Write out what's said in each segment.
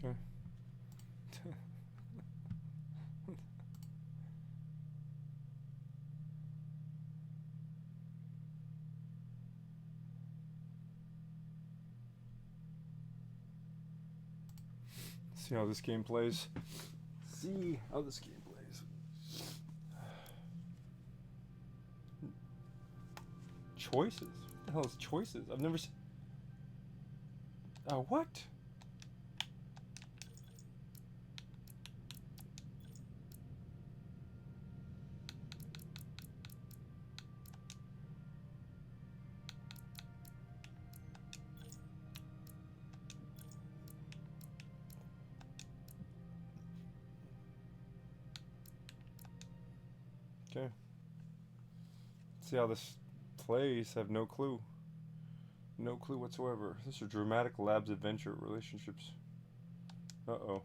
Okay. See how this game plays. See how this game plays. Choices? What the hell is choices? I've never seen. What? Okay. See how this plays. I have no clue. No clue whatsoever. This is dramatic labs adventure relationships. Uh-oh.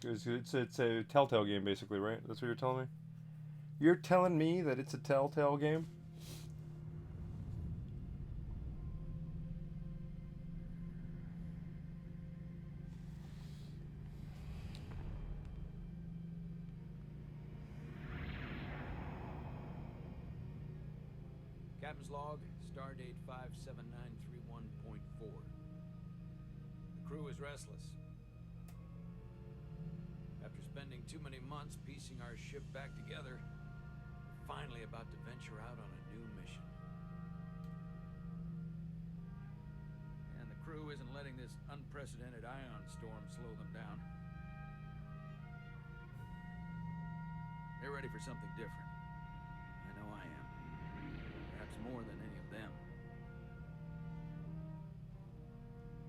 It's a Telltale game, basically, right? That's what you're telling me? You're telling me that it's a Telltale game? Captain's log, stardate 57931.4. The crew is restless. After spending too many months piecing our ship back together, we're finally about to venture out on a new mission. And the crew isn't letting this unprecedented ion storm slow them down. They're ready for something different. I know I am. Perhaps more than any of them.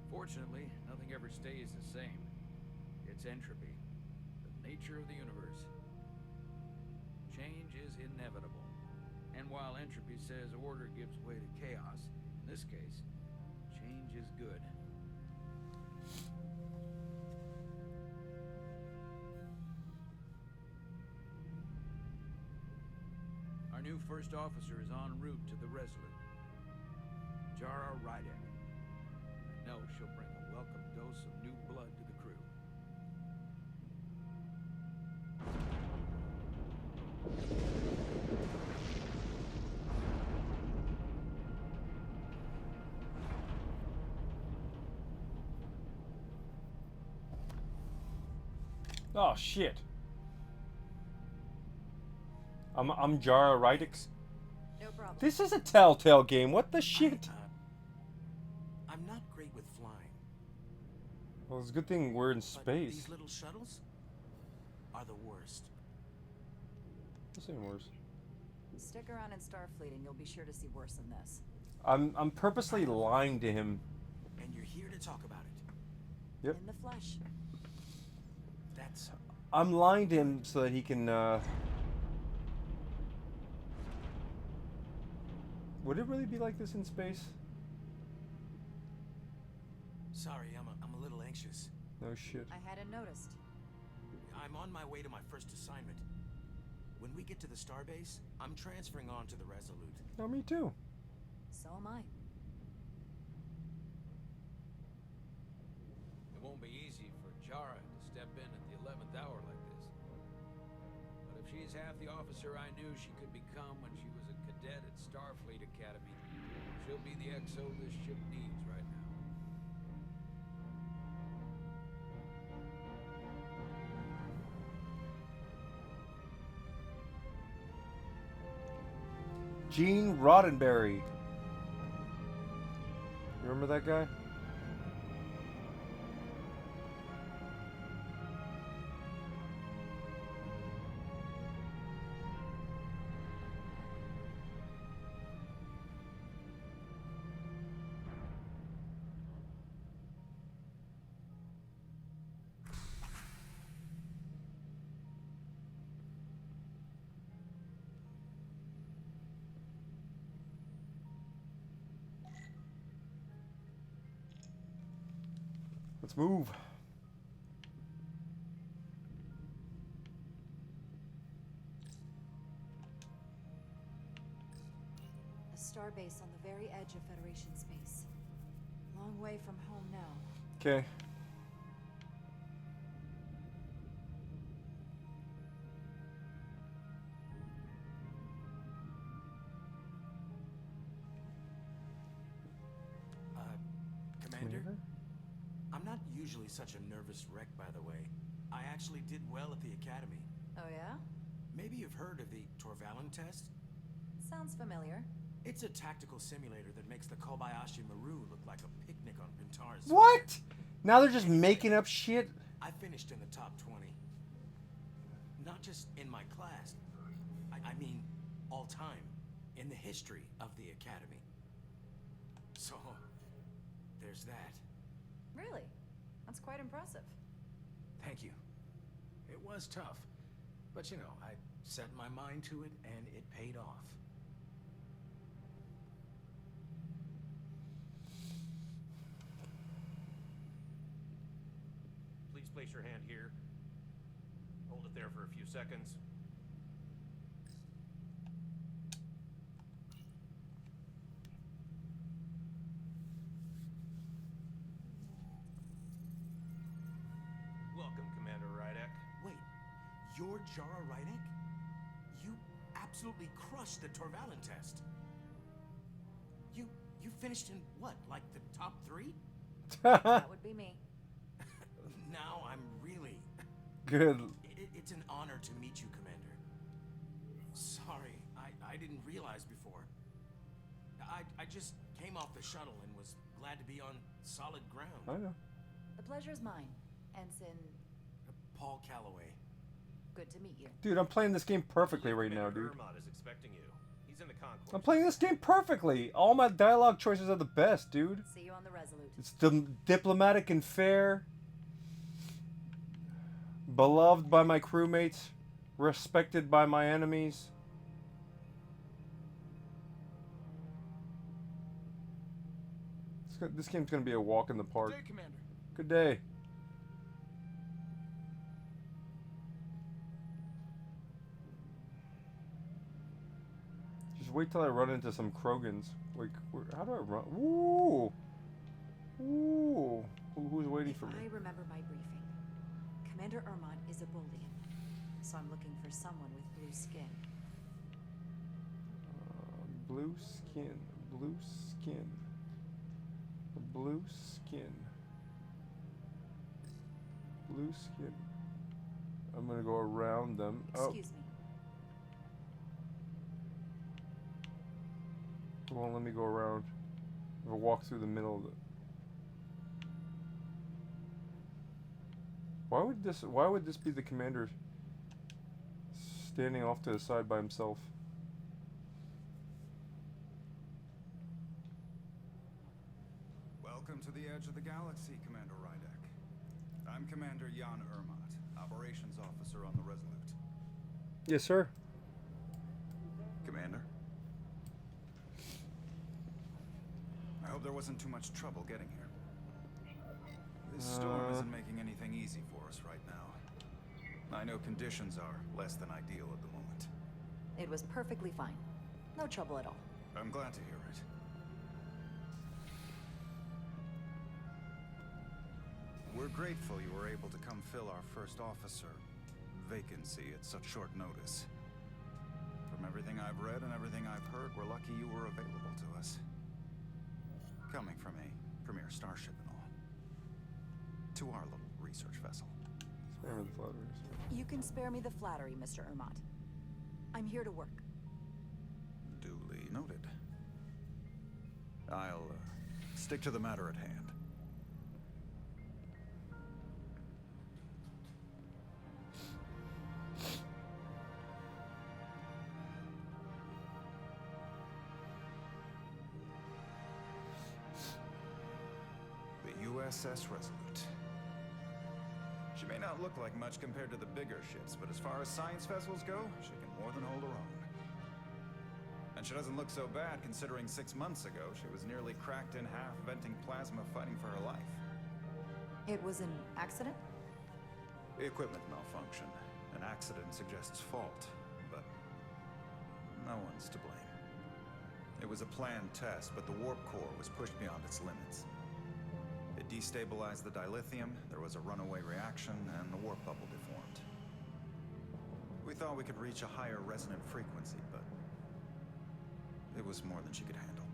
Fortunately, nothing ever stays the same. It's entropy, the nature of the universe. Change is inevitable. And while entropy says order gives way to chaos, in this case, change is good. Our new first officer is en route to the Resolute. Jara Rydek. I know she'll bring a welcome dose of new blood to the crew. Oh, shit. I'm Jara Rydek. No problem. This is a Telltale game. What the shit? I'm not great with flying. Well, it's a good thing we're in But space. these little shuttles are the worst. This ain't worse. Stick around in Starfleet and you'll be sure to see worse than this. I'm purposely lying to him. And you're here to talk about it. Yep. In the flesh. That's... I'm lying to him so that he can, Would it really be like this in space? Sorry, I'm a little anxious. No shit. I hadn't noticed. I'm on my way to my first assignment. When we get to the starbase, I'm transferring on to the Resolute. No, me too. So am I. It won't be easy for Jara to step in at the 11th hour like this. But if she's half the officer I knew she could become when she was a cadet at Starfleet Academy, she'll be the XO this ship needs right now. Gene Roddenberry. You remember that guy? Let's move. A starbase on the very edge of Federation space. Long way from home now. Okay. usually such a nervous wreck, by the way. I actually did well at the academy. Oh yeah? Maybe you've heard of the Torvalen test? Sounds familiar. It's a tactical simulator that makes the Kobayashi Maru look like a picnic on Pintar's. What? Now they're just making up shit? I finished in the top 20. Not just in my class. I mean, all time. In the history of the academy. So, there's that. Really? That's quite impressive. Thank you. It was tough. But you know, I set my mind to it and it paid off. Please place your hand here. Hold it there for a few seconds. Welcome, Commander Rydek. Wait, you're Jara Rydek? You absolutely crushed the Torvalen test. You finished in what, like the top 3? That would be me. Now I'm really... Good. It's an honor to meet you, Commander. Sorry, I didn't realize before. I just came off the shuttle and was glad to be on solid ground. I know. The pleasure's mine. Ensign, Paul Calloway. good to meet you. Dude, I'm playing this game perfectly right now, Commander dude. Ermot is expecting you. He's in the concourse. I'm playing this game perfectly. All my dialogue choices are the best, dude. See you on the Resolute. It's diplomatic and fair. Beloved by my crewmates. Respected by my enemies. This game's gonna be a walk in the park. Good day, Commander. Good day. Just wait till I run into some Krogans. Like, how do I run? Ooh! Ooh! Who's waiting for me? I remember my briefing. Commander Ermot is a Bolian, so I'm looking for someone with blue skin. Blue skin. Blue skin. Blue skin. Blue skin. I'm gonna go around them. Excuse me. It won't let me go around. I'll walk through the middle of it. Why would this be the commander standing off to the side by himself? Welcome to the edge of the galaxy, Commander Rydek. I'm Commander Jan Ermot, Operations Officer on the Resolute. Yes, sir. Commander? I hope there wasn't too much trouble getting here. This storm isn't making anything easy for us right now. I know conditions are less than ideal at the moment. It was perfectly fine. No trouble at all. I'm glad to hear it. We're grateful you were able to come fill our first officer vacancy at such short notice. From everything I've read and everything I've heard, we're lucky you were available to us. Coming from a premier starship and all. To our little research vessel. Spare me the flatteries. You can spare me the flattery, Mr. Ermot. I'm here to work. Duly noted. I'll stick to the matter at hand. The USS Resolute. She may not look like much compared to the bigger ships, but as far as science vessels go, she can more than hold her own. And she doesn't look so bad considering 6 months ago she was nearly cracked in half, venting plasma, fighting for her life. It was an accident? Equipment malfunction. An accident suggests fault, but no one's to blame. It was a planned test, but the warp core was pushed beyond its limits. It destabilized the dilithium, there was a runaway reaction, and the warp bubble deformed. We thought we could reach a higher resonant frequency, but it was more than she could handle.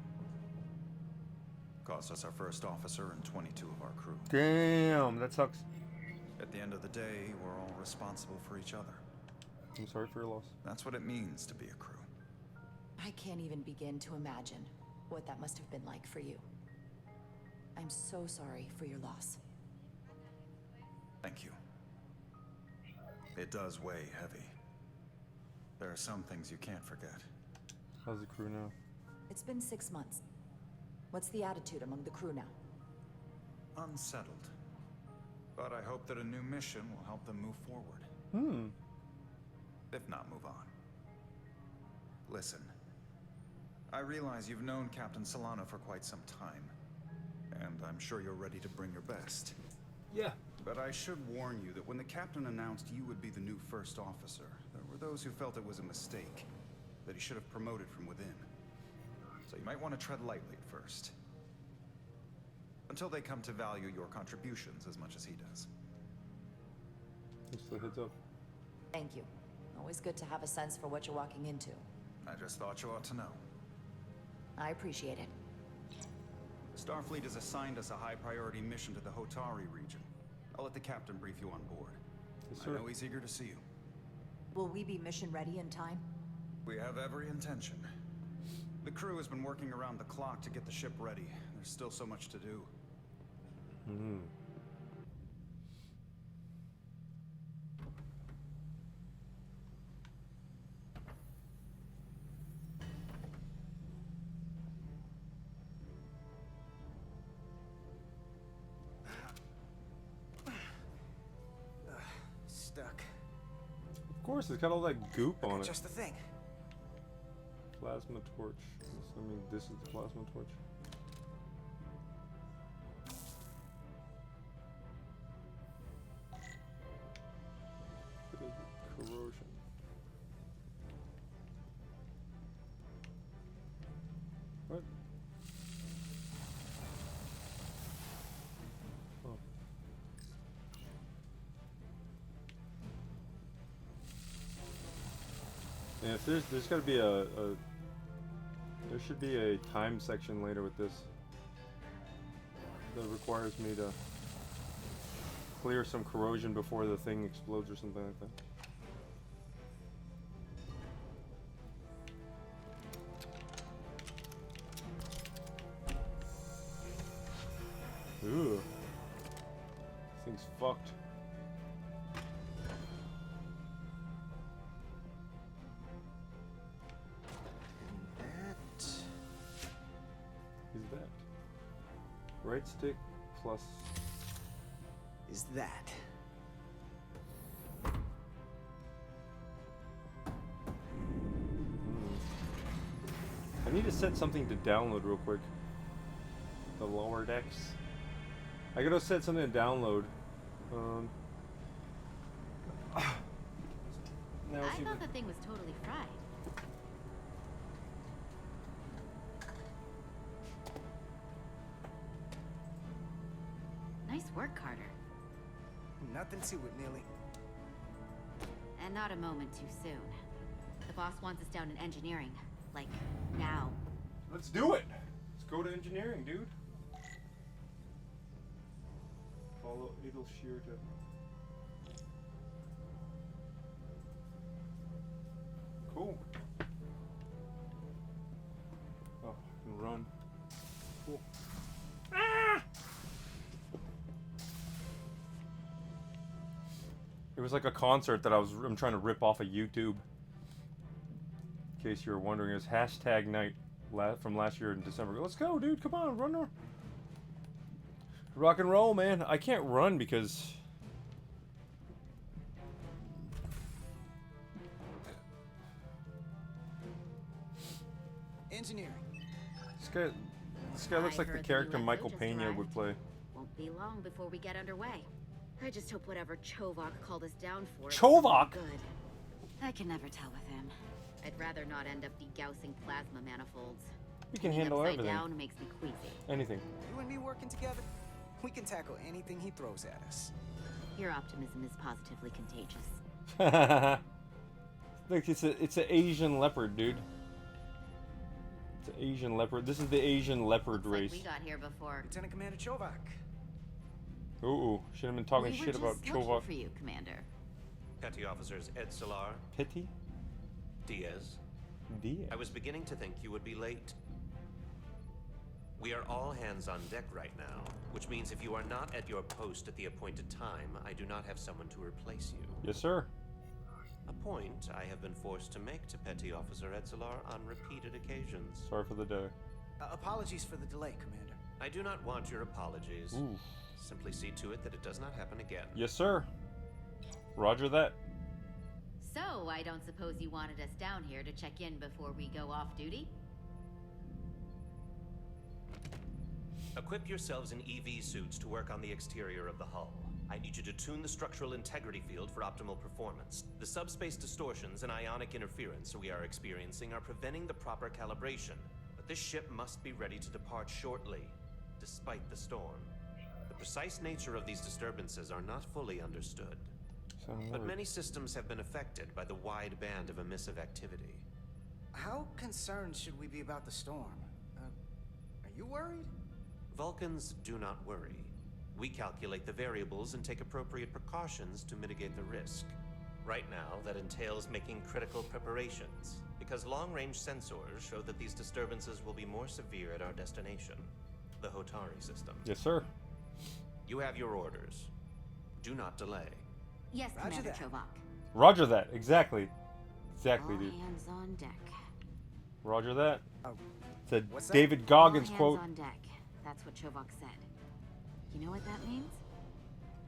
Cost us our first officer and 22 of our crew. Damn, that sucks. At the end of the day, we're all responsible for each other. I'm sorry for your loss. That's what it means to be a crew. I can't even begin to imagine what that must have been like for you. I'm so sorry for your loss. Thank you. It does weigh heavy. There are some things you can't forget. How's the crew now? It's been 6 months. What's the attitude among the crew now? Unsettled. But I hope that a new mission will help them move forward. If not, move on. Listen. I realize you've known Captain Solano for quite some time. And I'm sure you're ready to bring your best. Yeah. But I should warn you that when the captain announced you would be the new first officer, there were those who felt it was a mistake, that he should have promoted from within. So you might want to tread lightly at first. Until they come to value your contributions as much as he does. Thanks for the heads up. Thank you. Always good to have a sense for what you're walking into. I just thought you ought to know. I appreciate it. Starfleet has assigned us a high-priority mission to the Hotari region. I'll let the captain brief you on board. Yes, I sir. know he's eager to see you. Will we be mission ready in time? We have every intention. The crew has been working around the clock to get the ship ready. There's still so much to do. Stuck. Of course, it's got all that goop on it. Just the thing. Plasma torch. I mean, this is the plasma torch. Corrosion. What? Oh. Yeah, if there's got to be there should be a time section later with this that requires me to clear some corrosion before the thing explodes or something like that. Ooh. This thing's fucked. Is that right stick plus Is that? I need to set something to download real quick. The lower decks. I gotta set something to download. Now I thought the thing was totally fried. Nice work, Carter. Nothing to it, Neely. And not a moment too soon. The boss wants us down in engineering. Like, now. Let's do it! Let's go to engineering, dude. Follow Adel Shear to... Cool. Oh, I can run. Cool. Ah! It was like a concert that I'm trying to rip off of YouTube. In case you were wondering, it was hashtag night from last year in December. Let's go, dude. Come on, run. Rock and roll, man. I can't run because... Engineering. This guy looks like the character Michael Pena would play. Won't be long before we get underway. I just hope whatever Chovok called us down for is Chovok? good. I can never tell with him. I'd rather not end up degaussing plasma manifolds. We can Being handle upside everything. down makes me queasy. Anything. You and me working together, we can tackle anything he throws at us. Your optimism is positively contagious. Look, it's an Asian leopard, dude. It's an Asian leopard. This is the Asian leopard Looks race. like we got here before. Lieutenant Commander Chovak. Ooh, should have been talking We were shit about just looking Chovak. for you, Commander. Petty Officers Ed Solar, Pity? Diaz. Diaz. I was beginning to think you would be late. We are all hands on deck right now, which means if you are not at your post at the appointed time, I do not have someone to replace you. Yes, sir. A point I have been forced to make to Petty Officer Etzelar on repeated occasions. Sorry for the day. Apologies for the delay, Commander. I do not want your apologies. Ooh. Simply see to it that it does not happen again. Yes, sir. Roger that. So, I don't suppose you wanted us down here to check in before we go off duty? Equip yourselves in EV suits to work on the exterior of the hull. I need you to tune the structural integrity field for optimal performance. The subspace distortions and ionic interference we are experiencing are preventing the proper calibration. But this ship must be ready to depart shortly, despite the storm. The precise nature of these disturbances are not fully understood. But many systems have been affected by the wide band of emissive activity. How concerned should we be about the storm? Are you worried? Vulcans do not worry. We calculate the variables and take appropriate precautions to mitigate the risk. Right now, that entails making critical preparations, because long-range sensors show that these disturbances will be more severe at our destination, the Hotari system. Yes, sir. You have your orders. Do not delay. Yes, Roger Commander that. Chovak. Roger that. Exactly. Exactly, All dude. hands on deck. Roger that. Oh, It's a what's that? David Goggins All quote. hands on deck. That's what Chovak said. You know what that means?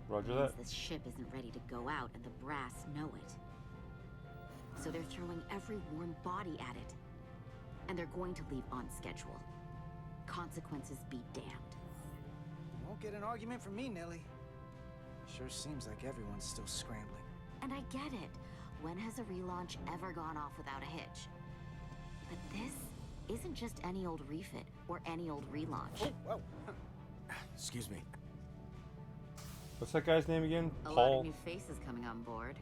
Roger It means that. this ship isn't ready to go out, and the brass know it. So they're throwing every warm body at it. And they're going to leave on schedule. Consequences be damned. Won't get an argument from me, Nelly. Sure seems like everyone's still scrambling. And I get it. When has a relaunch ever gone off without a hitch? But this isn't just any old refit or any old relaunch. Whoa. Excuse me. What's that guy's name again? A lot Paul. of new faces coming on board.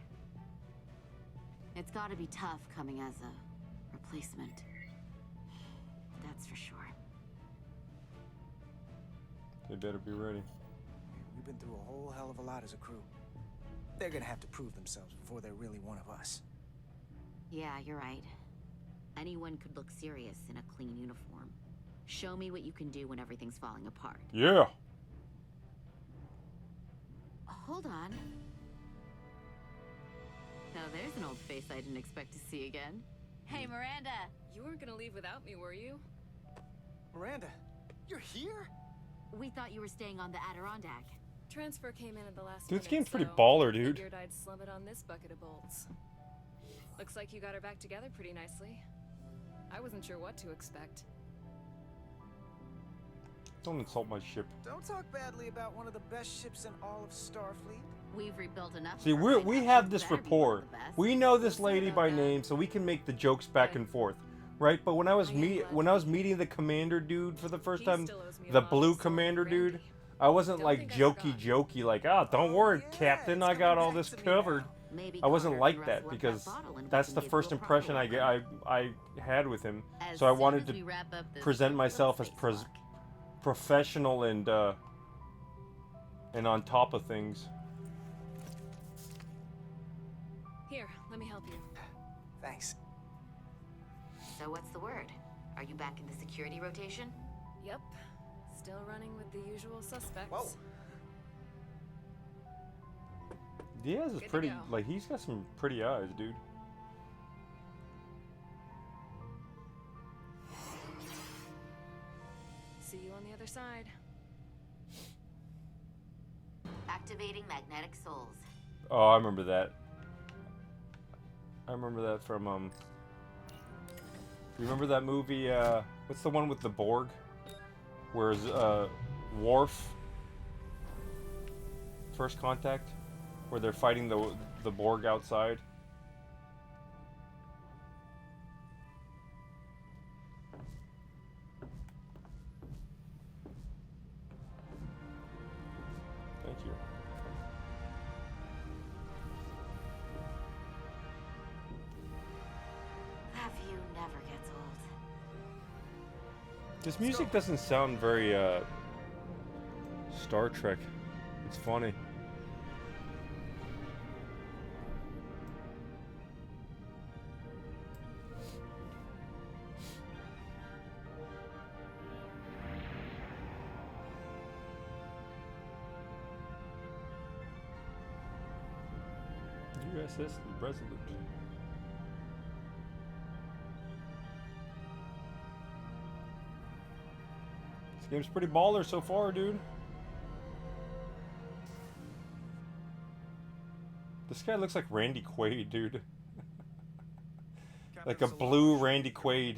It's gotta be tough coming as a replacement. That's for sure. They better be ready. We've been through a whole hell of a lot as a crew. They're gonna have to prove themselves before they're really one of us. Yeah, you're right. Anyone could look serious in a clean uniform. Show me what you can do when everything's falling apart. Yeah. Hold on. Now there's an old face I didn't expect to see again. Hey, Miranda! You weren't gonna leave without me, were you? Miranda, you're here? We thought you were staying on the Adirondack. Transfer came in at the last Dude, this minute, game's pretty so baller, dude. Figured I'd slum it on this bucket of bolts. Looks like you got her back together pretty nicely. I wasn't sure what to expect. Don't insult my ship. Don't talk badly about one of the best ships in all of Starfleet. We've rebuilt enough. See, of her we by now, have she this better be one rapport. of the best. We know this Sorry lady about by that. name, so we can make the jokes back and forth, right? But when I was I am glad when I was you meeting the commander dude for the first He time, still owes me a the lot, blue so commander dude, Randy. I wasn't Don't like think I jokey like, ah, don't worry, Yeah, Captain, it's I got coming all back this to me covered. now. Maybe I wasn't Connor like can that rustle up because bottle and we that's can the give first you a proper impression I welcome. had with him. As So I soon wanted as to we wrap up this present quick myself as little spacewalk. professional and on top of things. Here, let me help you. Thanks. So what's the word? Are you back in the security rotation? Yep. Still running with the usual suspects. Whoa. Diaz is Good to pretty, go. like, he's got some pretty eyes, dude. See you on the other side. Activating magnetic souls. Oh, I remember that. I remember that from, you remember that movie, what's the one with the Borg? Where's, Worf, First Contact? Where they're fighting the Borg outside? Thank you. That view never gets old. This music doesn't sound very Star Trek. It's funny. USS Resolute. This game's pretty baller so far, dude. This guy looks like Randy Quaid, dude. Like a blue Randy Quaid.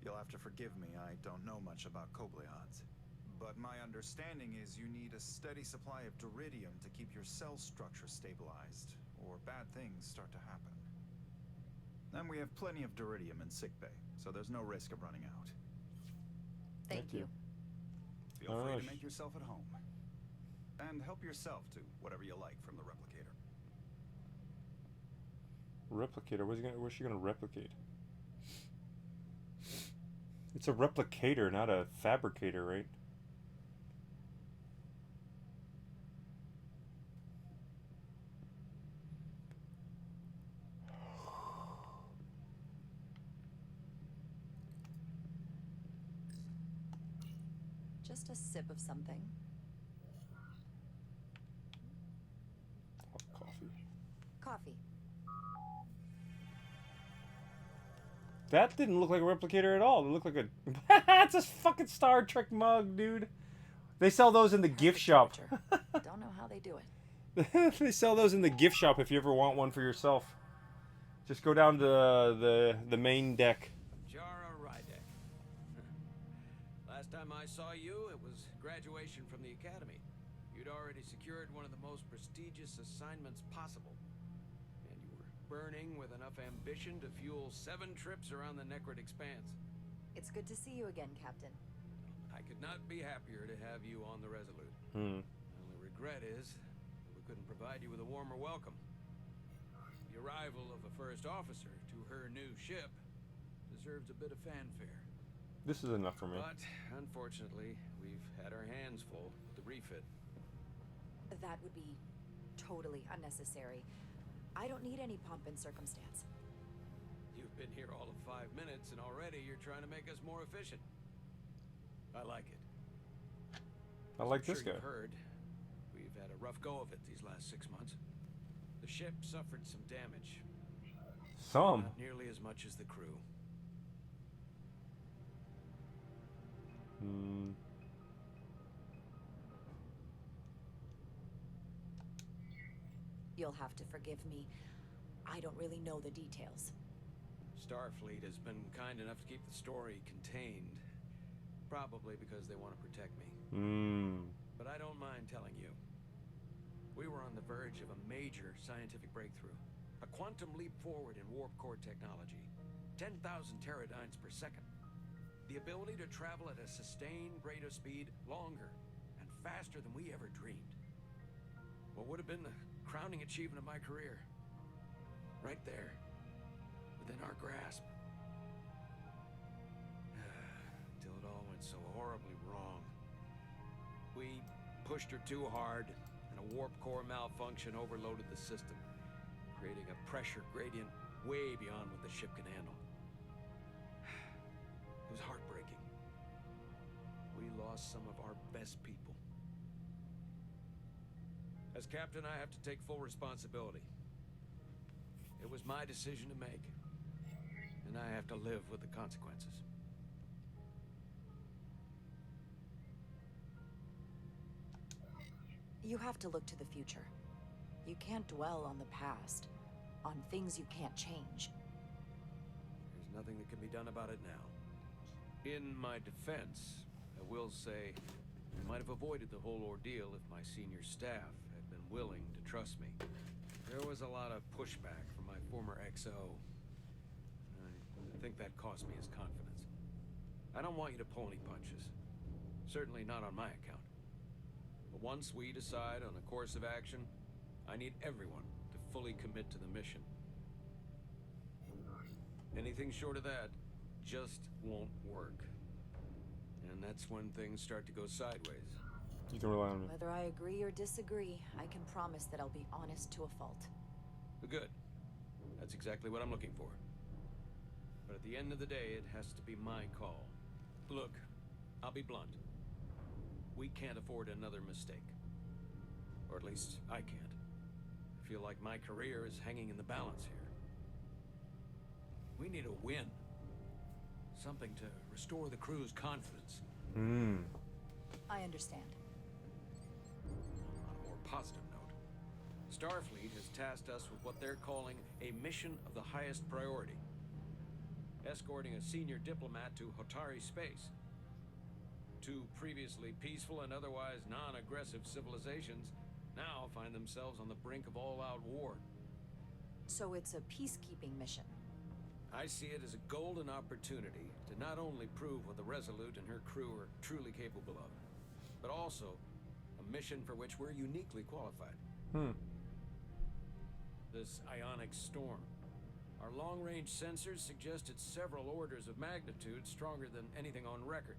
You'll have to forgive me, I don't know much about Kobleons. But my understanding is you need a steady supply of duridium to keep your cell structure stabilized, or bad things start to happen. And we have plenty of duridium in sickbay, so there's no risk of running out. Thank you. Feel free to make yourself at home. And help yourself to whatever you like from the replicator. Replicator? Where's she gonna replicate? It's a replicator, not a fabricator, right? Just a sip of something. Coffee. Coffee. That didn't look like a replicator at all. It looked like a... It's a fucking Star Trek mug, dude. They sell those in the gift shop. Don't know how they do it. They sell those in the gift shop if you ever want one for yourself. Just go down to the main deck. Jara Rydek. Last time I saw you, it was graduation from the academy. You'd already secured one of the most prestigious assignments possible. And you were burning with enough ambition to fuel 7 trips around the Necrid Expanse. It's good to see you again, Captain. I could not be happier to have you on the Resolute. Hmm. The only regret is that we couldn't provide you with a warmer welcome. The arrival of a first officer to her new ship deserves a bit of fanfare. This is enough for me. But, unfortunately, we've had our hands full with the refit. That would be totally unnecessary. I don't need any pomp and circumstance. You've been here all of 5 minutes, and already you're trying to make us more efficient. I like it. I like I'm this sure guy. You've heard, we've had a rough go of it these last 6 months. The ship suffered some damage. Some. Not nearly as much as the crew. Hmm. You'll have to forgive me. I don't really know the details. Starfleet has been kind enough to keep the story contained. Probably because they want to protect me. Hmm. But I don't mind telling you. We were on the verge of a major scientific breakthrough. A quantum leap forward in warp core technology. 10,000 teradynes per second. The ability to travel at a sustained rate of speed longer and faster than we ever dreamed. What would have been the crowning achievement of my career? Right there. Within our grasp. Till it all went so horribly wrong. We pushed her too hard, and a warp core malfunction overloaded the system, creating a pressure gradient way beyond what the ship can handle. It was heartbreaking. We lost some of our best people. As captain, I have to take full responsibility. It was my decision to make, and I have to live with the consequences. You have to look to the future. You can't dwell on the past, on things you can't change. There's nothing that can be done about it now. In my defense, I will say I might have avoided the whole ordeal if my senior staff had been willing to trust me. There was a lot of pushback from my former XO. I think that cost me his confidence. I don't want you to pull any punches. Certainly not on my account. But once we decide on a course of action, I need everyone to fully commit to the mission. Anything short of that just won't work. And that's when things start to go sideways. You can rely on me. Whether I agree or disagree, I can promise that I'll be honest to a fault. Good. That's exactly what I'm looking for. But at the end of the day, it has to be my call. Look, I'll be blunt. We can't afford another mistake. Or at least I can't. I feel like my career is hanging in the balance here. We need a win. Something to restore the crew's confidence. I understand. On a more positive note, Starfleet has tasked us with what they're calling a mission of the highest priority. Escorting a senior diplomat to Hotari space. Two previously peaceful and otherwise non-aggressive civilizations now find themselves on the brink of all-out war. So it's a peacekeeping mission. I see it as a golden opportunity to not only prove what the Resolute and her crew are truly capable of, but also a mission for which we're uniquely qualified. This ionic storm. Our long-range sensors suggest it's several orders of magnitude stronger than anything on record.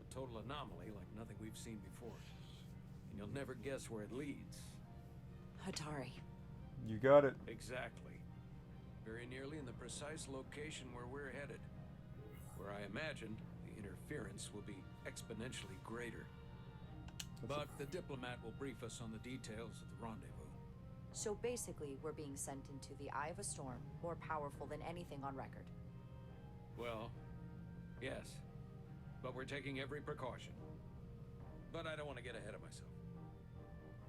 A total anomaly like nothing we've seen before. And you'll never guess where it leads. Hatari. You got it. Exactly. Very nearly in the precise location where we're headed. Where I imagined the interference will be exponentially greater. But the diplomat will brief us on the details of the rendezvous. So basically, we're being sent into the eye of a storm, more powerful than anything on record. Well, yes. But we're taking every precaution. But I don't want to get ahead of myself.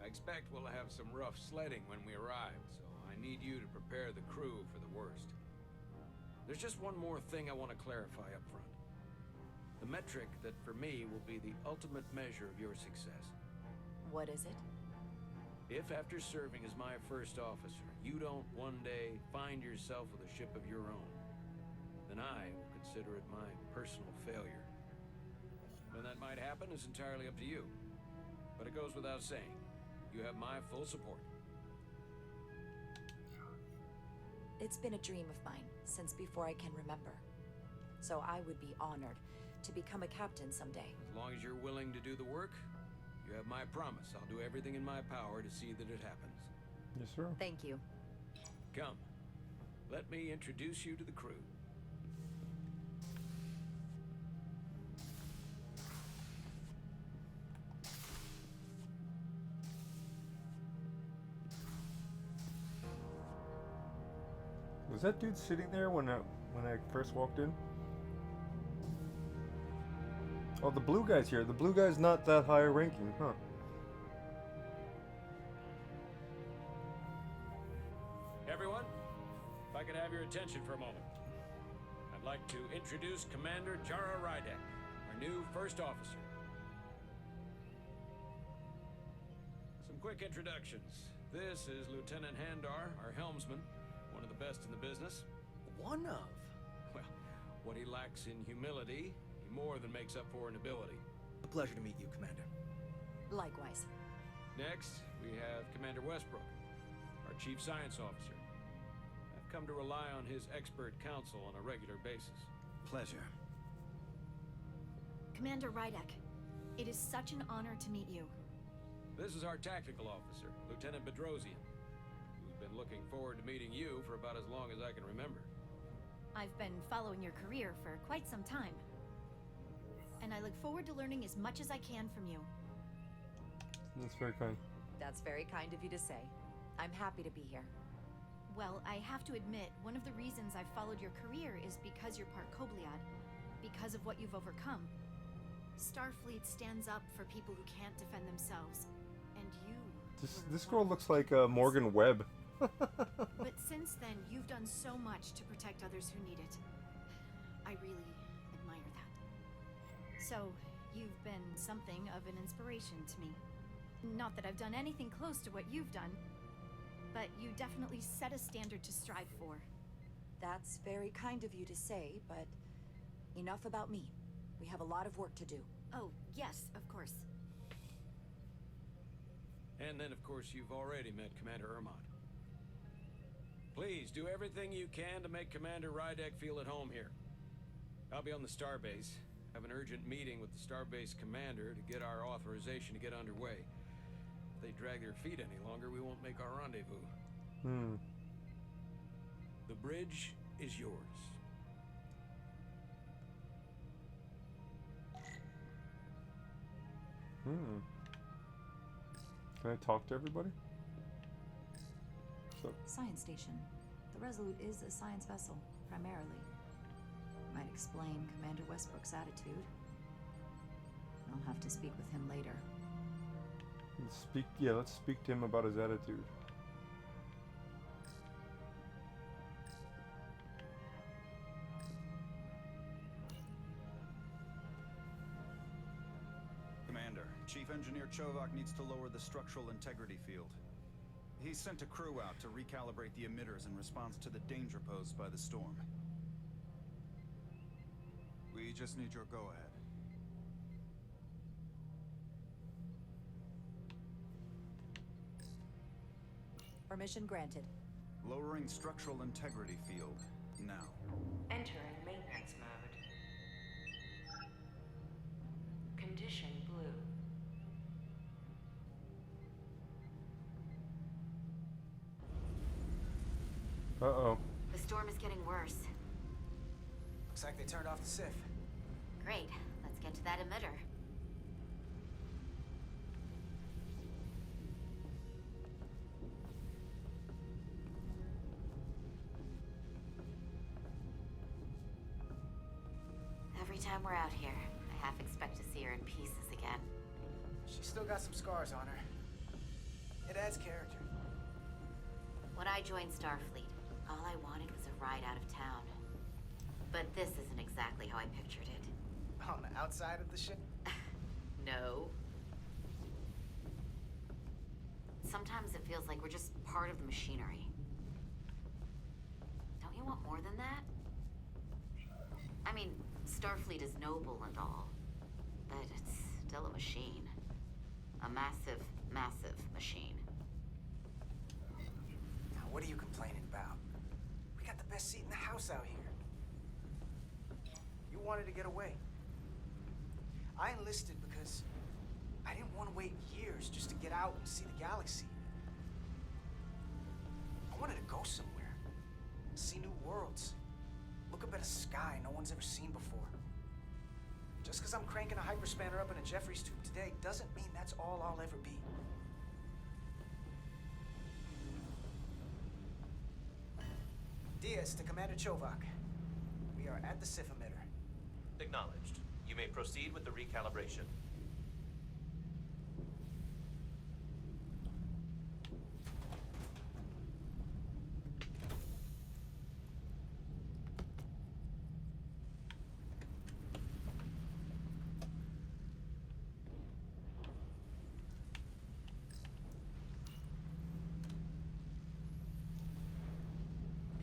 I expect we'll have some rough sledding when we arrive, so I need you to prepare the crew for the worst. There's just one more thing I want to clarify up front. The metric that for me will be the ultimate measure of your success. What is it? If after serving as my first officer, you don't one day find yourself with a ship of your own, then I will consider it my personal failure. When that might happen is entirely up to you. But it goes without saying, you have my full support. It's been a dream of mine since before I can remember. So I would be honored to become a captain someday. As long as you're willing to do the work, you have my promise. I'll do everything in my power to see that it happens. Yes, sir. Thank you. Come. Let me introduce you to the crew. Was that dude sitting there when I first walked in? Oh, the blue guy's here. The blue guy's not that high ranking, huh? Everyone, if I could have your attention for a moment. I'd like to introduce Commander Jara Rydek, our new first officer. Some quick introductions. This is Lieutenant Handar, our helmsman, one of the best in the business. One of? Well, what he lacks in humility, he more than makes up for in ability. A pleasure to meet you, Commander. Likewise. Next, we have Commander Westbrook, our Chief Science Officer. I've come to rely on his expert counsel on a regular basis. Pleasure. Commander Rydek, it is such an honor to meet you. This is our tactical officer, Lieutenant Bedrosian, who's been looking forward to meeting you for about as long as I can remember. I've been following your career for quite some time. And I look forward to learning as much as I can from you. That's very kind. That's very kind of you to say. I'm happy to be here. Well, I have to admit, one of the reasons I've followed your career is because you're part Kobliad, because of what you've overcome. Starfleet stands up for people who can't defend themselves, and you... This girl looks like Morgan Webb. But since then, you've done so much to protect others who need it. I really admire that. So, you've been something of an inspiration to me. Not that I've done anything close to what you've done, but you definitely set a standard to strive for. That's very kind of you to say, but enough about me. We have a lot of work to do. Oh, yes, of course. And then, of course, you've already met Commander Ermont. Please, do everything you can to make Commander Rydek feel at home here. I'll be on the starbase. Have an urgent meeting with the starbase commander to get our authorization to get underway. If they drag their feet any longer, we won't make our rendezvous. The bridge is yours. Can I talk to everybody? So, Science station. The Resolute is a science vessel, primarily. Might explain Commander Westbrook's attitude. I'll have to speak with him later. let's speak to him about his attitude. Commander, Chief Engineer Chovak needs to lower the structural integrity field. He's sent a crew out to recalibrate the emitters in response to the danger posed by the storm. We just need your go-ahead. Permission granted. Lowering structural integrity field, now. Entering maintenance mode. Condition blue. Uh-oh. The storm is getting worse. Looks like they turned off the SIF. Great. Let's get to that emitter. Every time we're out here, I half expect to see her in pieces again. She's still got some scars on her. It adds character. When I joined Starfleet, all I wanted was a ride out of town. But this isn't exactly how I pictured it. On the outside of the ship? No. Sometimes it feels like we're just part of the machinery. Don't you want more than that? I mean, Starfleet is noble and all, but it's still a machine. A massive, massive machine. Now, what are you complaining about? We got the best seat in the house out here. You wanted to get away. I enlisted because I didn't want to wait years just to get out and see the galaxy. I wanted to go somewhere. See new worlds. Look up at a sky no one's ever seen before. Just because I'm cranking a hyperspanner up in a Jeffries tube today doesn't mean that's all I'll ever be. Diaz to Commander Chovak. We are at the SIF emitter. Acknowledged. You may proceed with the recalibration.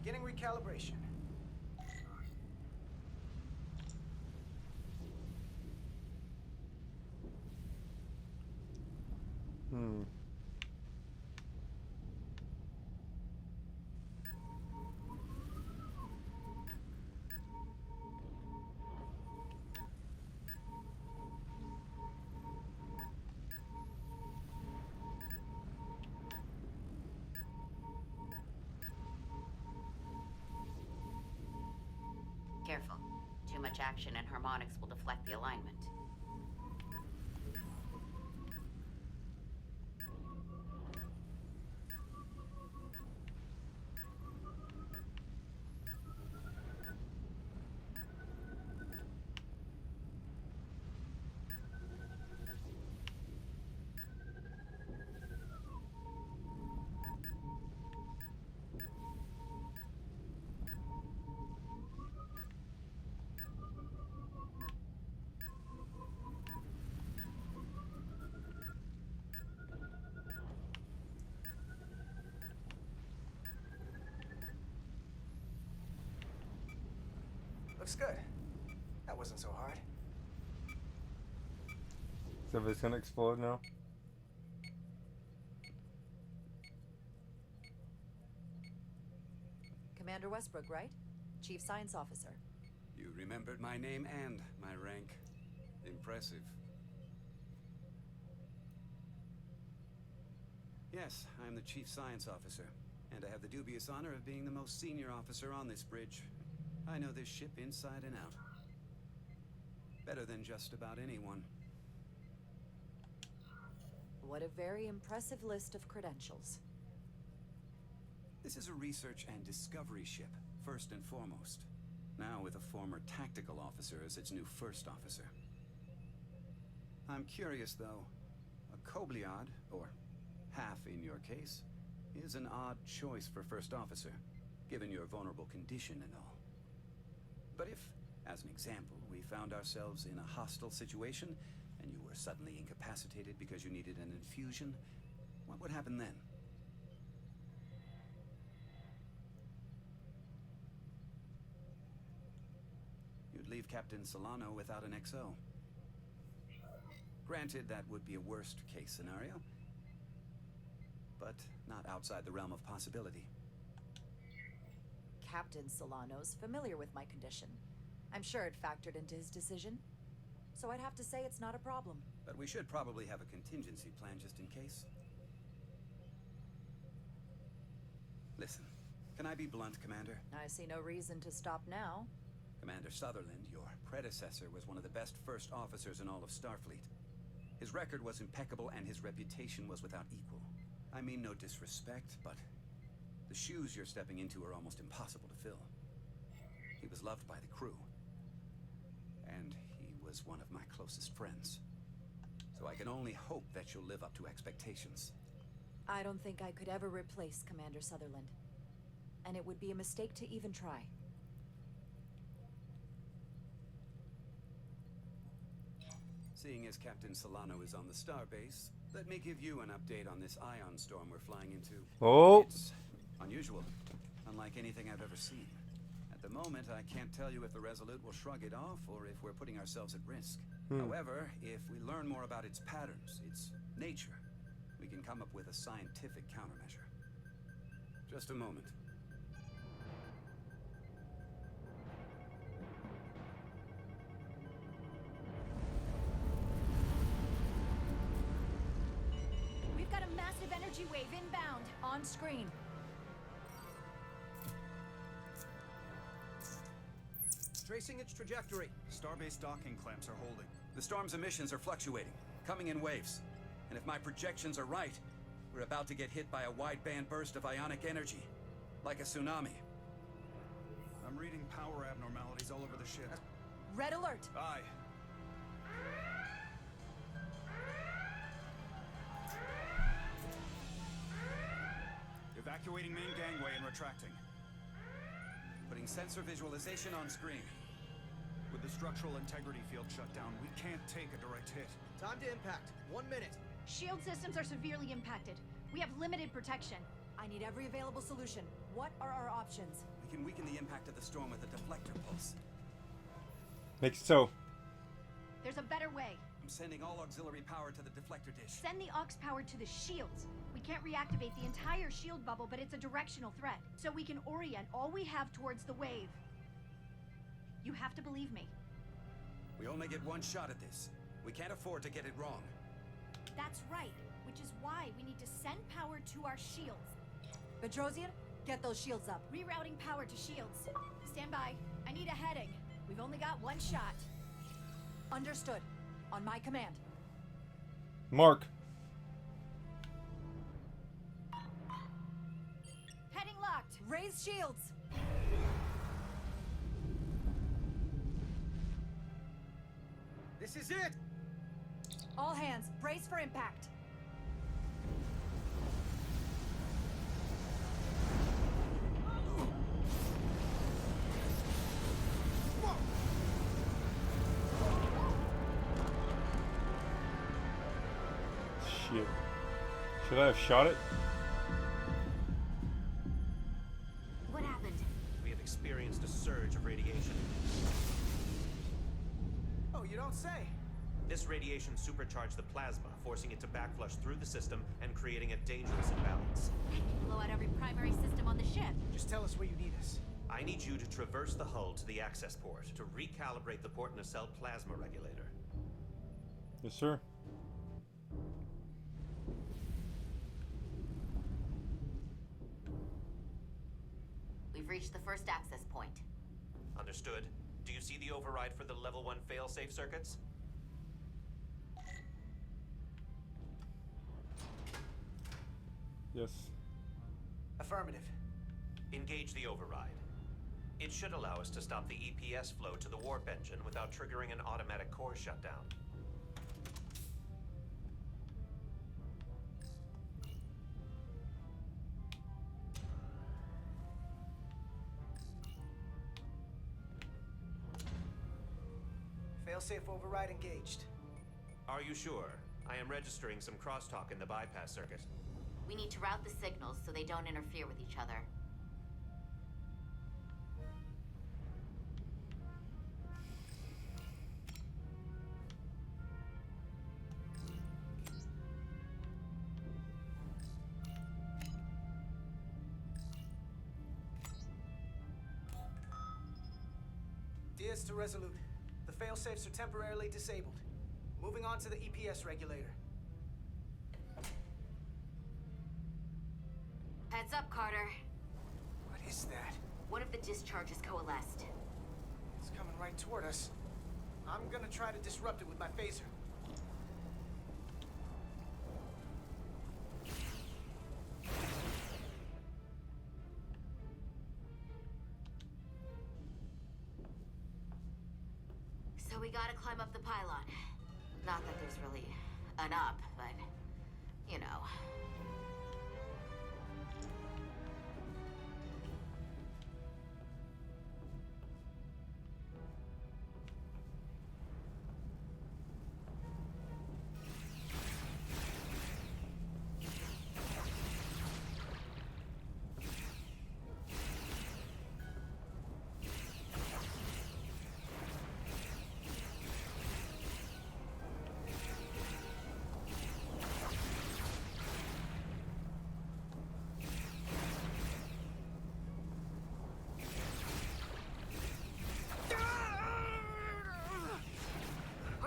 Beginning recalibration. Careful. Too much action and harmonics will deflect the alignment. Looks good. That wasn't so hard. So if it's gonna explode now? Commander Westbrook, right? Chief Science Officer. You remembered my name and my rank. Impressive. Yes, I'm the Chief Science Officer, and I have the dubious honor of being the most senior officer on this bridge. I know this ship inside and out. Better than just about anyone. What a very impressive list of credentials. This is a research and discovery ship, first and foremost. Now with a former tactical officer as its new first officer. I'm curious, though. A Kobliad, or half in your case, is an odd choice for first officer, given your vulnerable condition and all. But if, as an example, we found ourselves in a hostile situation, and you were suddenly incapacitated because you needed an infusion, what would happen then? You'd leave Captain Solano without an XO. Granted, that would be a worst-case scenario, but not outside the realm of possibility. Captain Solano's familiar with my condition. I'm sure it factored into his decision. So I'd have to say it's not a problem. But we should probably have a contingency plan just in case. Listen, can I be blunt, Commander? I see no reason to stop now. Commander Sutherland, your predecessor, was one of the best first officers in all of Starfleet. His record was impeccable and his reputation was without equal. I mean no disrespect, but the shoes you're stepping into are almost impossible to fill. He was loved by the crew, and he was one of my closest friends. So I can only hope that you'll live up to expectations. I don't think I could ever replace Commander Sutherland. And it would be a mistake to even try. Seeing as Captain Solano is on the starbase, let me give you an update on this ion storm we're flying into. Oh! It's unusual, unlike anything I've ever seen. At the moment, I can't tell you if the Resolute will shrug it off or if we're putting ourselves at risk. However, if we learn more about its patterns, its nature, we can come up with a scientific countermeasure. Just a moment. We've got a massive energy wave inbound. On screen. Tracing its trajectory. Starbase docking clamps are holding. The storm's emissions are fluctuating, coming in waves. And if my projections are right, we're about to get hit by a wide-band burst of ionic energy, like a tsunami. I'm reading power abnormalities all over the ship. Red alert! Aye. Evacuating main gangway and retracting. Putting sensor visualization on screen. With the structural integrity field shut down, we can't take a direct hit. Time to impact. 1 minute. Shield systems are severely impacted. We have limited protection. I need every available solution. What are our options? We can weaken the impact of the storm with a deflector pulse. Makes it so. There's a better way. I'm sending all auxiliary power to the deflector dish. Send the aux power to the shields. We can't reactivate the entire shield bubble, but it's a directional threat. So we can orient all we have towards the wave. You have to believe me. We only get one shot at this. We can't afford to get it wrong. That's right, which is why we need to send power to our shields. Bedrosian, get those shields up. Rerouting power to shields. Stand by. I need a heading. We've only got one shot. Understood. On my command. Mark. Heading locked. Raise shields. This is it! All hands, brace for impact. Shit. Should I have shot it? What happened? We have experienced a surge of radiation. Oh, you don't say. This radiation supercharged the plasma, forcing it to backflush through the system and creating a dangerous imbalance. Blow out every primary system on the ship. Just tell us where you need us. I need you to traverse the hull to the access port to recalibrate the port nacelle plasma regulator. Yes, sir. We've reached the first access point. Understood. Do you see the override for the level 1 failsafe circuits? Yes. Affirmative. Engage the override. It should allow us to stop the EPS flow to the warp engine without triggering an automatic core shutdown. Failsafe override engaged. Are you sure? I am registering some crosstalk in the bypass circuit. We need to route the signals so they don't interfere with each other. Diaz to Resolute. The failsafes are temporarily disabled. Moving on to the EPS regulator. Heads up, Carter. What is that? One of the discharges coalesced. It's coming right toward us. I'm gonna try to disrupt it with my phaser. So we gotta climb up the pylon. Not that there's really an up, but, you know.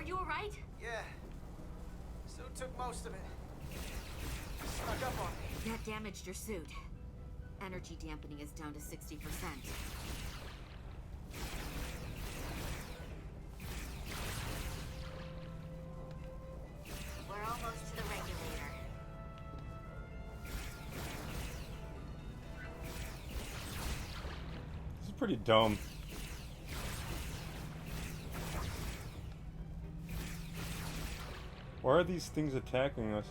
You alright? Yeah. Suit took most of it. Snuck up on me. That damaged your suit. Energy dampening is down to 60%. We're almost to the regulator. This is pretty dumb. Why are these things attacking us?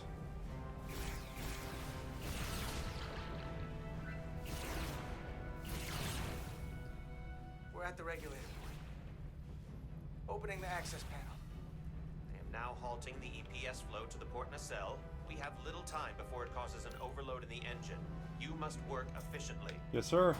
We're at the regulator point. Opening the access panel. I am now halting the EPS flow to the port nacelle. We have little time before it causes an overload in the engine. You must work efficiently. Yes, sir.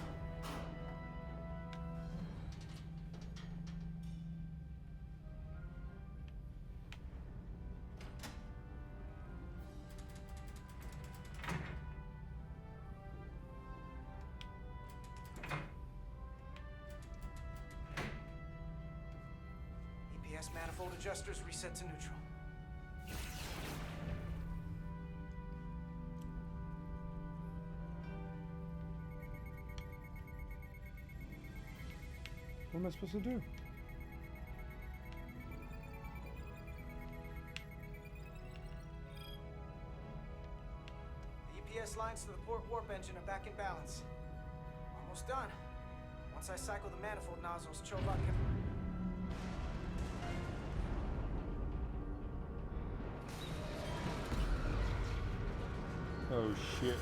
EPS manifold adjusters reset to neutral. What am I supposed to do? The EPS lines to the port warp engine are back in balance. Almost done. Once I cycle the manifold nozzles, Chovat can... Oh shit.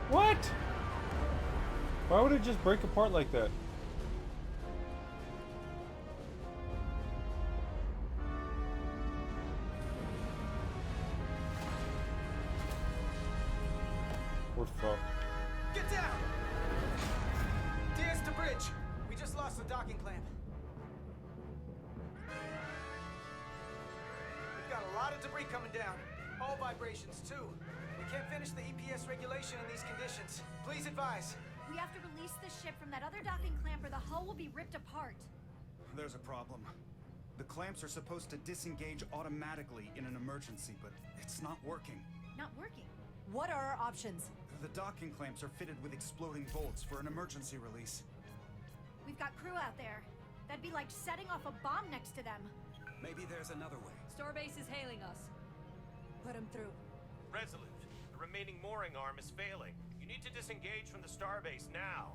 What? Why would it just break apart like that? We're fucked. Get down! lost the docking clamp. We've got a lot of debris coming down. All vibrations, too. We can't finish the EPS regulation in these conditions. Please advise. We have to release the ship from that other docking clamp or the hull will be ripped apart. There's a problem. The clamps are supposed to disengage automatically in an emergency, but it's not working. Not working. What are our options? The docking clamps are fitted with exploding bolts for an emergency release. We've got crew out there. That'd be like setting off a bomb next to them. Maybe there's another way. Starbase is hailing us. Put him through. Resolute, the remaining mooring arm is failing. You need to disengage from the starbase now.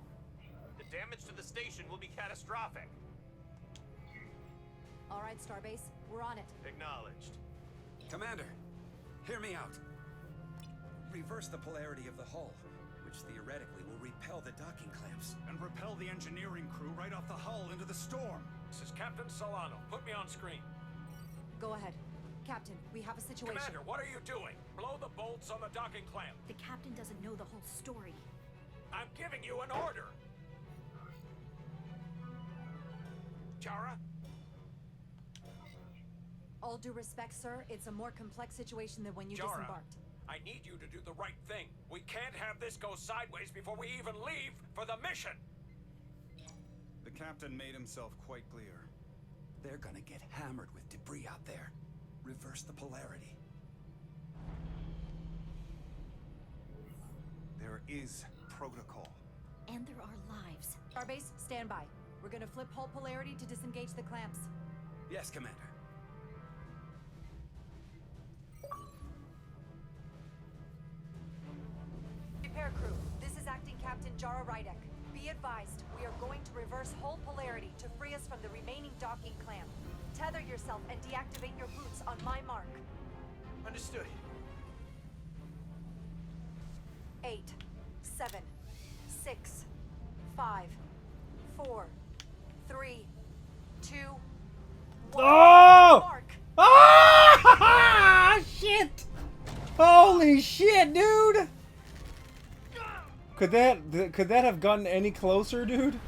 The damage to the station will be catastrophic. All right, Starbase, we're on it. Acknowledged. Commander, hear me out. Reverse the polarity of the hull, which theoretically will repel the docking clamps. And repel the engineering crew right off the hull into the storm. This is Captain Solano. Put me on screen. Go ahead. Captain, we have a situation. Commander, what are you doing? Blow the bolts on the docking clamp. The captain doesn't know the whole story. I'm giving you an order. Jara? All due respect, sir, it's a more complex situation than when you Jara, disembarked. I need you to do the right thing. We can't have this go sideways before we even leave for the mission. The captain made himself quite clear. They're gonna get hammered with debris out there. Reverse the polarity. There is protocol. And there are lives. Starbase, stand by. We're gonna flip hull polarity to disengage the clamps. Yes, Commander. Repair crew, this is Acting Captain Jara Rydek. Be advised, we are going to reverse hull polarity to free us from the remaining docking clamp. Tether yourself and deactivate your boots on my mark. Understood. 8, 7, 6, 5, 4, 3, 2, 1. Oh! Mark! Ah! Shit! Holy shit, dude! Could that have gotten any closer, dude?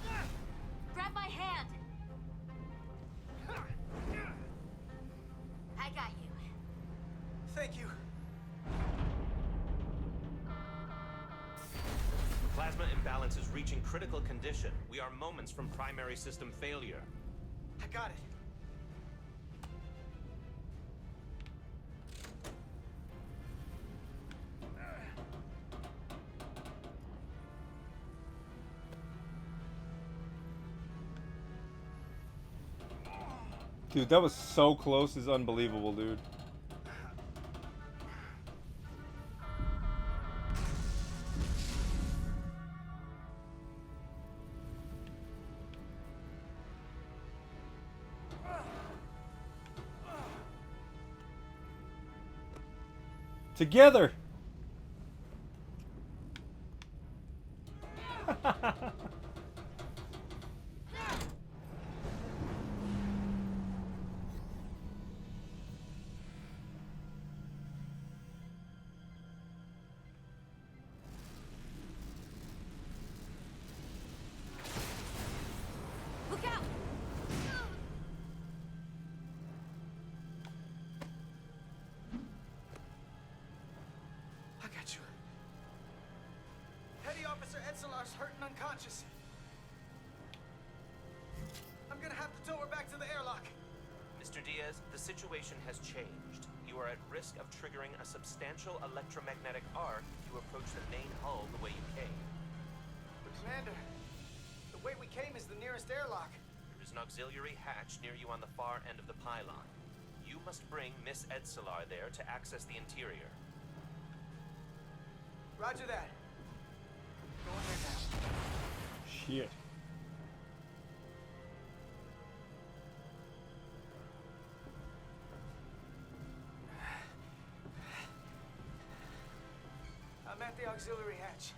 Grab my hand. I got you. Thank you. Plasma imbalance is reaching critical condition. We are moments from primary system failure. I got it. Dude, that was so close, it's unbelievable, dude. Together! Look out! I got you. Petty Officer Etzelar's hurt and unconscious. I'm gonna have to tow her back to the airlock. Mr. Diaz, the situation has changed. You are at risk of triggering a substantial electromagnetic arc if you approach the main hull the way you came. But Commander, the way we came is the nearest airlock. There is an auxiliary hatch near you on the far end of the pylon. You must bring Miss Etzelar there to access the interior. Roger that. Going there now. Shit. I'm at the auxiliary hatch.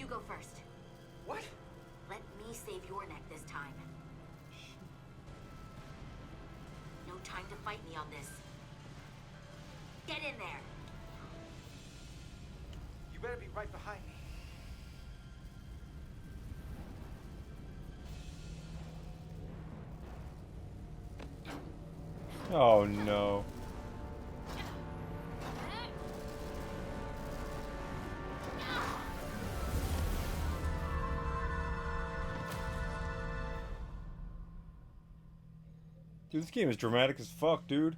You go first. What? Let me save your neck this time. No time to fight me on this. Get in there. You better be right behind me. Oh no. Dude, this game is dramatic as fuck, dude.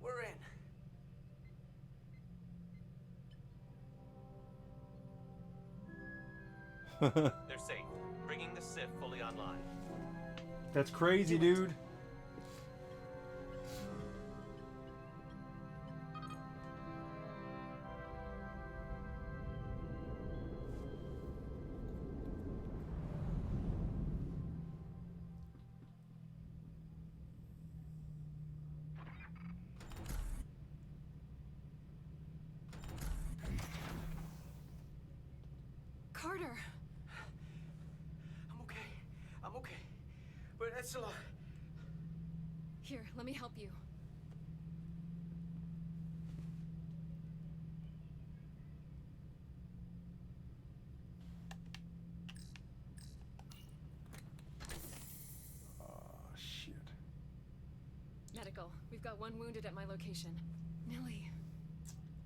We're in. They're safe. Bringing the SIF fully online. That's crazy, dude. Carter! I'm okay. I'm okay. But that's a lot. Here, let me help you. Oh, shit. Medical. We've got one wounded at my location. Millie.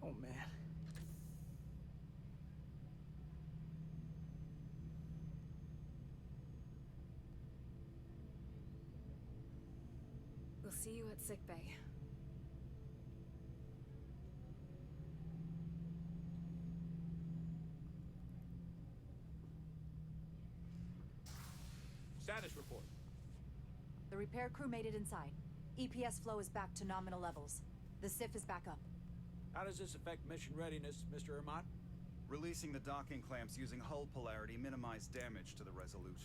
Oh, man. We'll see you at sickbay. Status report. The repair crew made it inside. EPS flow is back to nominal levels. The SIF is back up. How does this affect mission readiness, Mr. Ermont? Releasing the docking clamps using hull polarity minimized damage to the Resolute.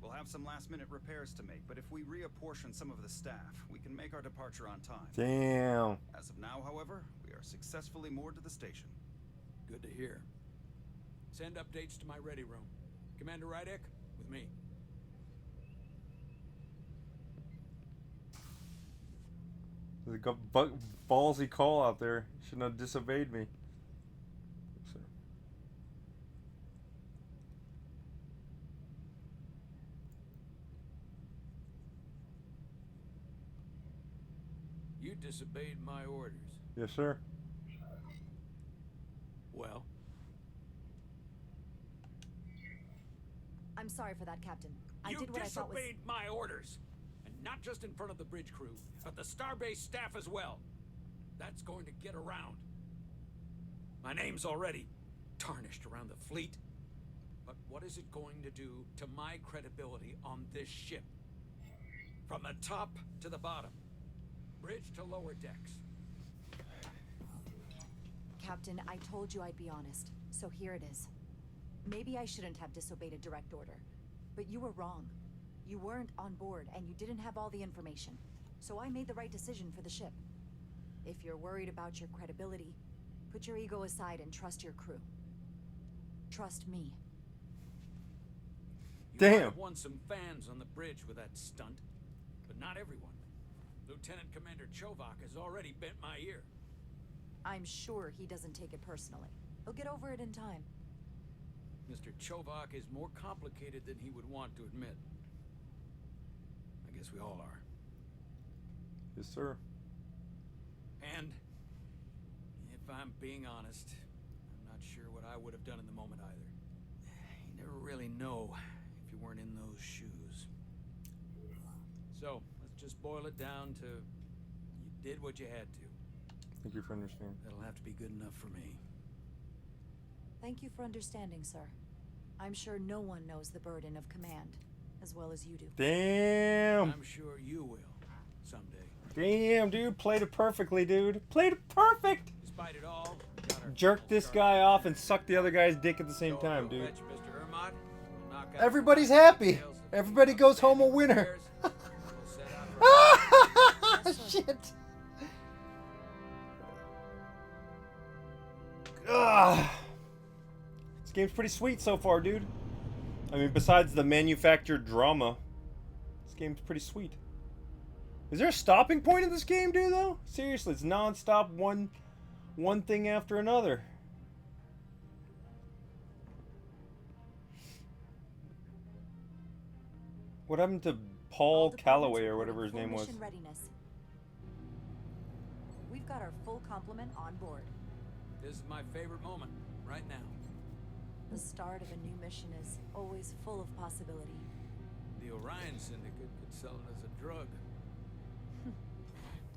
We'll have some last-minute repairs to make, but if we reapportion some of the staff, we can make our departure on time. Damn. As of now, however, we are successfully moored to the station. Good to hear. Send updates to my ready room. Commander Rydek, with me. There's a ballsy call out there. Shouldn't have disobeyed me. So. You disobeyed my orders. Yes, sir. Well? I'm sorry for that, Captain. I You did what I thought was... disobeyed my orders! And not just in front of the bridge crew, but the Starbase staff as well. That's going to get around. My name's already tarnished around the fleet. But what is it going to do to my credibility on this ship? From the top to the bottom. Bridge to lower decks. Captain, I told you I'd be honest, so here it is. Maybe I shouldn't have disobeyed a direct order, but you were wrong. You weren't on board, and you didn't have all the information. So I made the right decision for the ship. If you're worried about your credibility, put your ego aside and trust your crew. Trust me. You Damn. might have won some fans on the bridge with that stunt, but not everyone. Lieutenant Commander Chovak has already bent my ear. I'm sure he doesn't take it personally. He'll get over it in time. Mr. Chovak is more complicated than he would want to admit. I guess we all are. Yes, sir. And, if I'm being honest, I'm not sure what I would have done in the moment either. You never really know if you weren't in those shoes. So, let's just boil it down to you did what you had to. Thank you for understanding. That'll have to be good enough for me. Thank you for understanding, sir. I'm sure no one knows the burden of command as well as you do. Damn. I'm sure you will, someday. Damn, dude. Played it perfectly, dude. Played it perfect. Despite it all, we got our Jerked this guy off and sucked the other guy's dick at the same time, Go dude. fetch Mr. Ermont. We'll knock out Everybody's some more happy. details of Everybody goes home a winner. repairs. We'll set out for Shit. Ugh. This game's pretty sweet so far, dude. I mean, besides the manufactured drama, this game's pretty sweet. Is there a stopping point in this game, dude, though? Seriously, it's non-stop one thing after another. What happened to Paul Calloway or whatever his name was? Mission readiness. We've got our full complement on board. This is my favorite moment, right now. The start of a new mission is always full of possibility. The Orion Syndicate could sell it as a drug.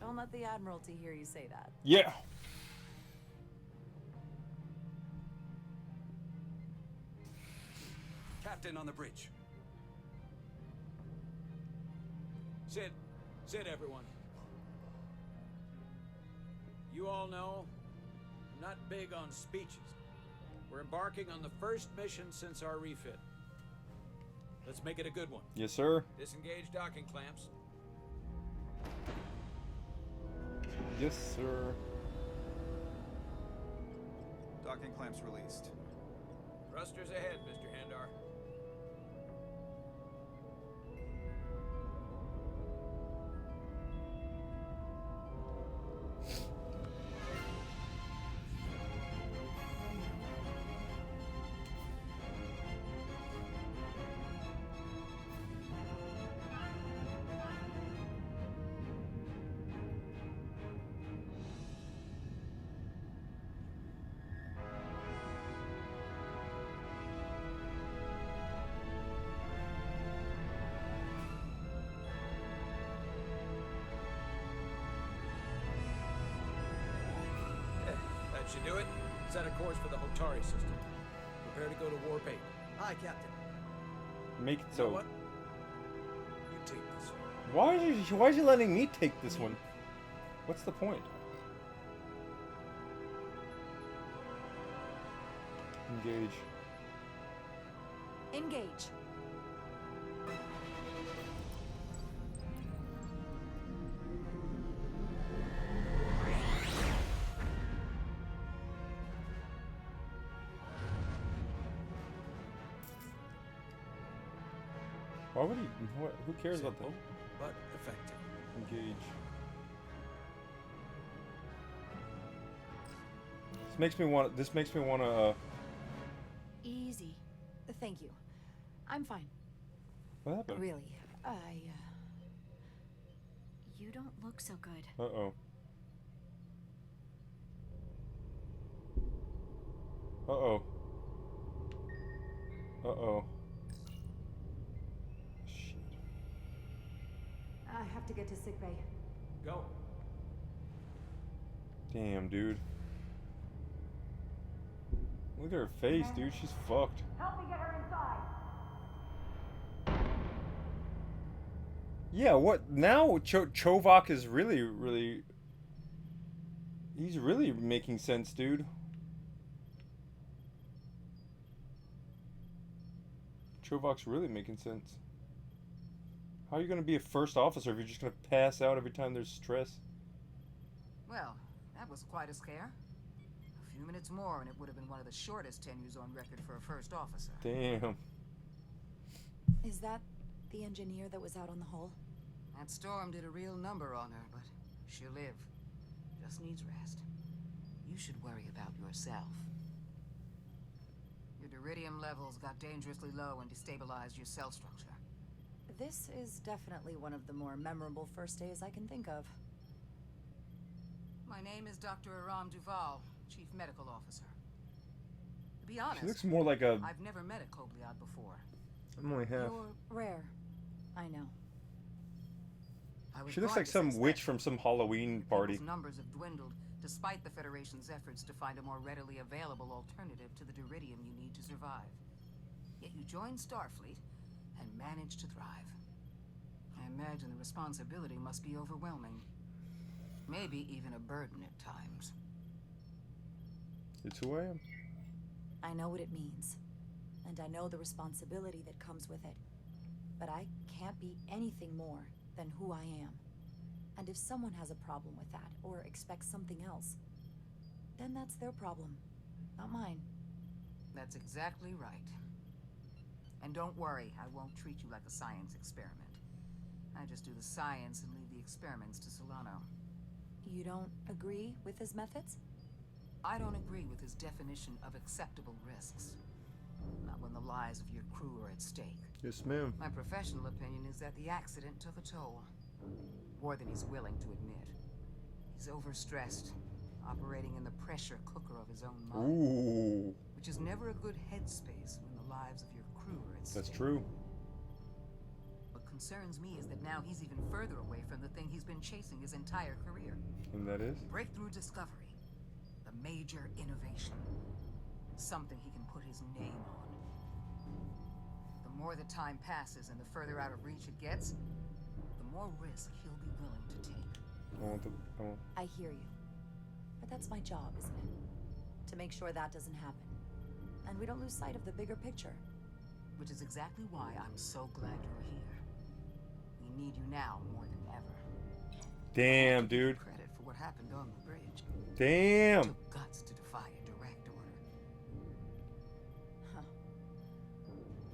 Don't let the Admiralty hear you say that. Yeah. Captain on the bridge. Sit. Sit, everyone. You all know, I'm not big on speeches. We're embarking on the first mission since our refit. Let's make it a good one. Yes, sir. Disengage docking clamps. Yes, sir. Docking clamps released. Thrusters ahead, Mr. Handar. That should do it. Set a course for the Hotari system. Prepare to go to Warp 8. Aye, Captain. Make it You know so. what? You take this one. Why is he letting me take this one? What's the point? Engage. Engage. Why would he? Who cares about that? Simple, but effective. Engage. This makes me want to. Easy. Thank you. I'm fine. What happened? Really. You don't look so good. Uh-oh. Uh-oh. Uh-oh. Shit. I have to get to sickbay. Go. Damn, dude. Look at her face, dude. She's fucked. Help me get her inside. Yeah, what now? Chovak is really he's really making sense, dude. Chovak's really making sense. How are you gonna be a first officer if you're just gonna pass out every time there's stress? Well, that was quite a scare. A few minutes more and it would have been one of the shortest tenures on record for a first officer. Damn. Is that the engineer that was out on the hull? That storm did a real number on her, but she'll live. Just needs rest. You should worry about yourself. Your duridium levels got dangerously low and destabilized your cell structure. This is definitely one of the more memorable first days I can think of. My name is Dr. Aram Duval, Chief Medical Officer. To be honest, She looks more like a. I've never met a Kobliad before. I'm only half. You're rare. I know. I was She looks going like to some say witch that from some Halloween party. people's numbers have dwindled, despite the Federation's efforts to find a more readily available alternative to the duridium you need to survive. Yet you joined Starfleet and managed to thrive. I imagine the responsibility must be overwhelming. Maybe even a burden at times. It's who I am. I know what it means. And I know the responsibility that comes with it. But I can't be anything more than who I am. And if someone has a problem with that, or expects something else, then that's their problem, not mine. That's exactly right. And don't worry, I won't treat you like a science experiment. I just do the science and leave the experiments to Solano. You don't agree with his methods? I don't agree with his definition of acceptable risks. Not when the lives of your crew are at stake. Yes, ma'am. My professional opinion is that the accident took a toll. More than he's willing to admit. He's overstressed, operating in the pressure cooker of his own mind. Ooh. Which is never a good headspace when the lives of your crew are at stake. That's true. What concerns me is that now he's even further away from the thing he's been chasing his entire career. And that is? Breakthrough discovery. A major innovation. Something he can put his name on. The more the time passes and the further out of reach it gets, the more risk he'll be willing to take. I hear you. But that's my job, isn't it? To make sure that doesn't happen. And we don't lose sight of the bigger picture. Which is exactly why I'm so glad you're here. We need you now more than ever. Damn, dude. Credit for what happened on the bridge. Damn. It took guts to defy a direct order. Huh.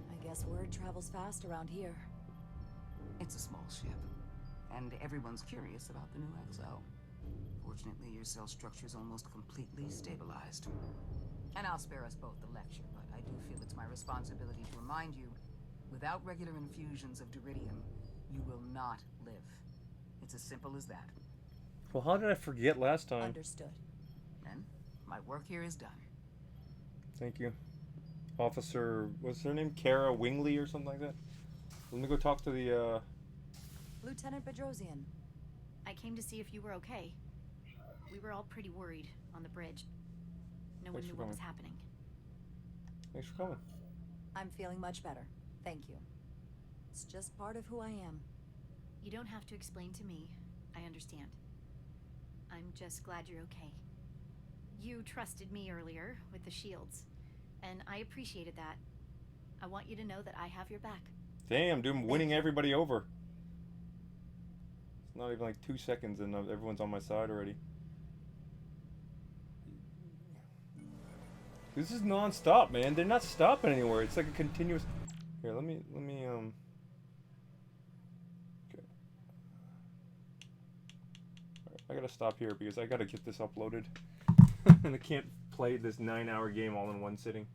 I guess word travels fast around here. It's a small ship, and everyone's curious about the new XO. Fortunately, your cell structure is almost completely stabilized. And I'll spare us both the lecture, but I do feel it's my responsibility to remind you, without regular infusions of Duridium, you will not live. It's as simple as that. Well, how did I forget last time? Understood. Then, my work here is done. Thank you. Officer, what's her name? Kara Wingley or something like that? Let me go talk to the, Lieutenant Bedrosian. I came to see if you were okay. We were all pretty worried on the bridge. No one Thanks knew for what was coming. happening. Thanks for coming. I'm feeling much better. Thank you. It's just part of who I am. You don't have to explain to me. I understand. I'm just glad you're okay. You trusted me earlier with the shields, and I appreciated that. I want you to know that I have your back. Damn, dude, I'm winning everybody over. It's not even like 2 seconds and everyone's on my side already. This is non-stop, man. They're not stopping anywhere. It's like a continuous... Here, let me, Okay. Right, I gotta stop here because I gotta get this uploaded. And I can't play this 9-hour game all in one sitting.